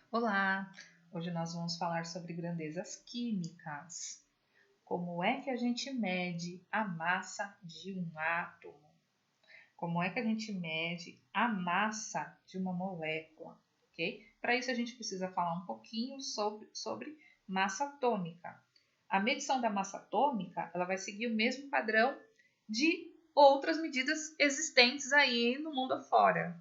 Olá! Hoje nós vamos falar sobre grandezas químicas. Como é que a gente mede a massa de um átomo? Como é que a gente mede a massa de uma molécula? Ok? Para isso a gente precisa falar um pouquinho sobre massa atômica. A medição da massa atômica ela vai seguir o mesmo padrão de outras medidas existentes aí no mundo afora.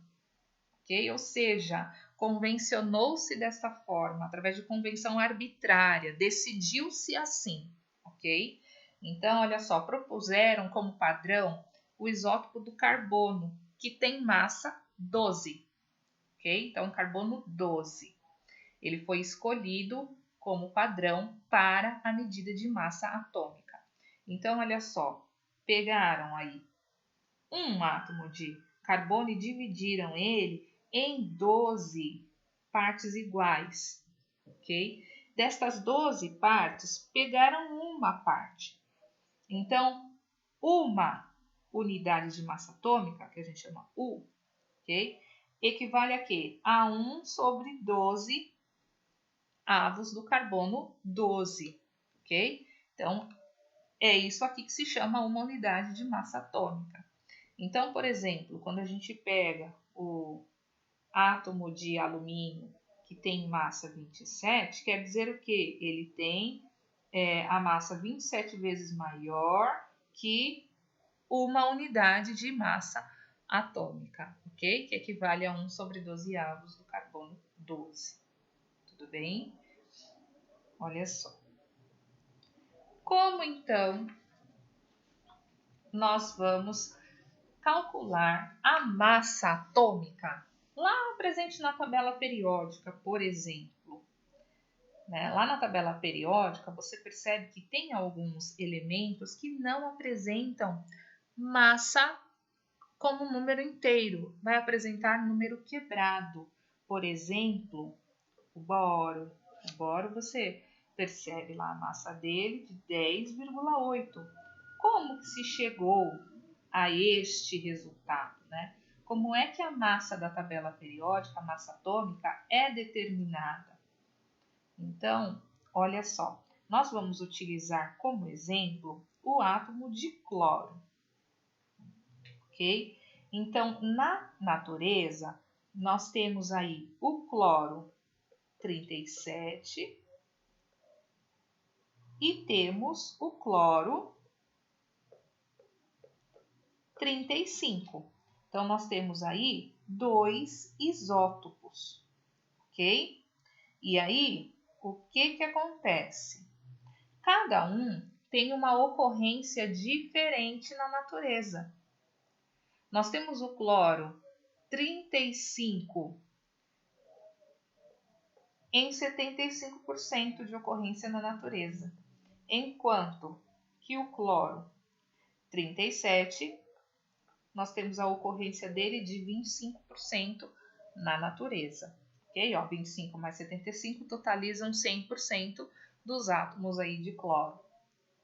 Ok? Ou seja, convencionou-se desta forma, através de convenção arbitrária, decidiu-se assim, ok? Então, olha só, propuseram como padrão o isótopo do carbono, que tem massa 12, ok? Então, carbono 12. Ele foi escolhido como padrão para a medida de massa atômica. Então, olha só, pegaram aí um átomo de carbono e dividiram ele em 12 partes iguais, ok? Destas 12 partes, pegaram uma parte. Então, uma unidade de massa atômica, que a gente chama U, ok? Equivale a quê? A 1 sobre 12 avos do carbono 12, ok? Então, é isso aqui que se chama uma unidade de massa atômica. Então, por exemplo, quando a gente pega o átomo de alumínio que tem massa 27, quer dizer o quê? Ele tem a massa 27 vezes maior que uma unidade de massa atômica, ok? Que equivale a 1 sobre 12 avos do carbono 12. Tudo bem? Olha só. Como então nós vamos calcular a massa atômica lá presente na tabela periódica, por exemplo? Lá na tabela periódica, você percebe que tem alguns elementos que não apresentam massa como número inteiro, vai apresentar número quebrado. Por exemplo, o boro. O boro você percebe lá a massa dele de 10,8. Como que se chegou a este resultado, né? Como é que a massa da tabela periódica, a massa atômica, é determinada? Então, olha só, nós vamos utilizar como exemplo o átomo de cloro, ok? Então, na natureza, nós temos aí o cloro 37 e temos o cloro 35. Então, nós temos aí dois isótopos, ok? E aí, o que acontece? Cada um tem uma ocorrência diferente na natureza. Nós temos o cloro 35 em 75% de ocorrência na natureza, enquanto que o cloro 37, nós temos a ocorrência dele de 25% na natureza. Ok? 25 mais 75 totalizam 100% dos átomos aí de cloro.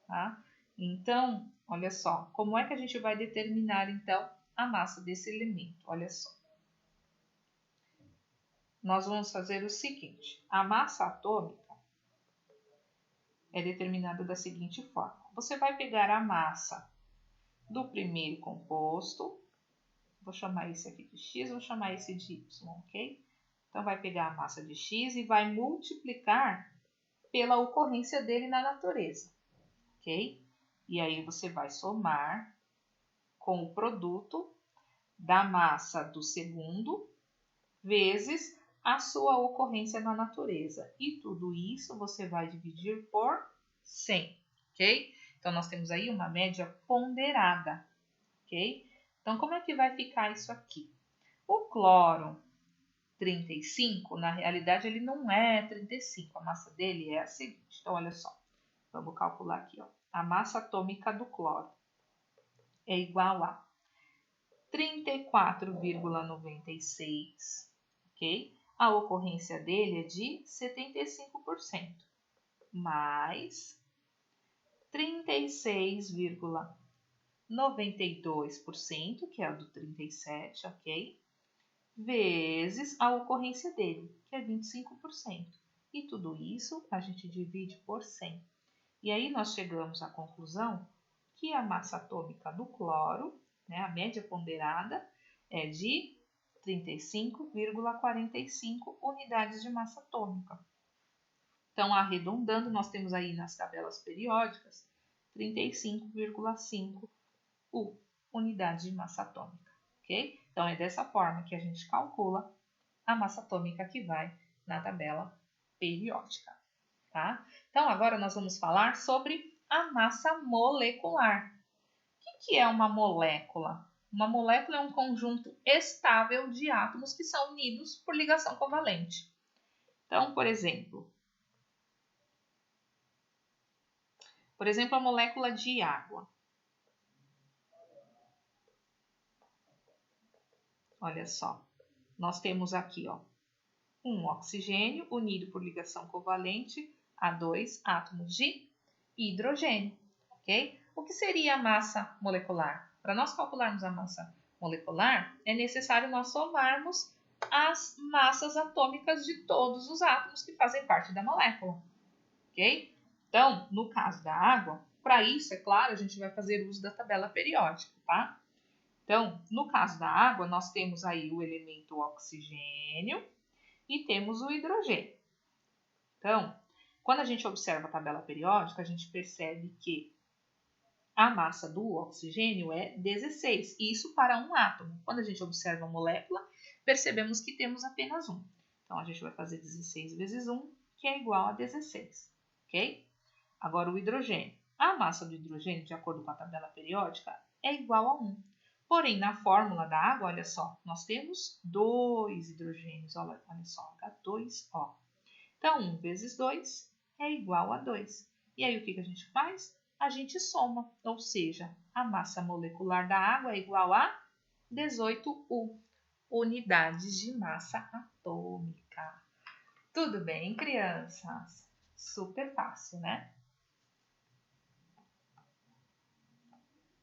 Tá? Então, olha só, como é que a gente vai determinar então a massa desse elemento? Olha só. Nós vamos fazer o seguinte: a massa atômica é determinada da seguinte forma. Você vai pegar a massa do primeiro composto, vou chamar esse aqui de X, vou chamar esse de Y, ok? Então, vai pegar a massa de X e vai multiplicar pela ocorrência dele na natureza, ok? E aí você vai somar com o produto da massa do segundo vezes a sua ocorrência na natureza. E tudo isso você vai dividir por 100, ok? Então, nós temos aí uma média ponderada, ok? Então, como é que vai ficar isso aqui? O cloro 35, na realidade, ele não é 35, a massa dele é a seguinte. Então, olha só, vamos calcular aqui, ó. A massa atômica do cloro é igual a 34,96, ok? A ocorrência dele é de 75%, mais 36,92%, que é a do 37, ok? vezes a ocorrência dele, que é 25%. E tudo isso a gente divide por 100. E aí nós chegamos à conclusão que a massa atômica do cloro, né, a média ponderada, é de 35,45 unidades de massa atômica. Então, arredondando, nós temos aí nas tabelas periódicas 35,5 unidades de massa atômica, ok? Então, é dessa forma que a gente calcula a massa atômica que vai na tabela periódica, tá? Então, agora nós vamos falar sobre a massa molecular. O que é uma molécula? Uma molécula é um conjunto estável de átomos que são unidos por ligação covalente. Então, por exemplo, a molécula de água. Olha só, nós temos aqui, ó, um oxigênio unido por ligação covalente a 2 átomos de hidrogênio, ok? O que seria a massa molecular? Para nós calcularmos a massa molecular, é necessário nós somarmos as massas atômicas de todos os átomos que fazem parte da molécula, ok? Então, no caso da água, para isso, é claro, a gente vai fazer uso da tabela periódica, tá? Então, no caso da água, nós temos aí o elemento oxigênio e temos o hidrogênio. Então, quando a gente observa a tabela periódica, a gente percebe que a massa do oxigênio é 16, isso para um átomo. Quando a gente observa a molécula, percebemos que temos apenas um. Então, a gente vai fazer 16 vezes 1, que é igual a 16, ok? Agora, o hidrogênio. A massa do hidrogênio, de acordo com a tabela periódica, é igual a 1. Porém, na fórmula da água, olha só, nós temos 2 hidrogênios. Olha só, H2O. Então, 1 vezes 2 é igual a 2. E aí, o que a gente faz? A gente soma, ou seja, a massa molecular da água é igual a 18U, unidades de massa atômica. Tudo bem, crianças? Super fácil, né?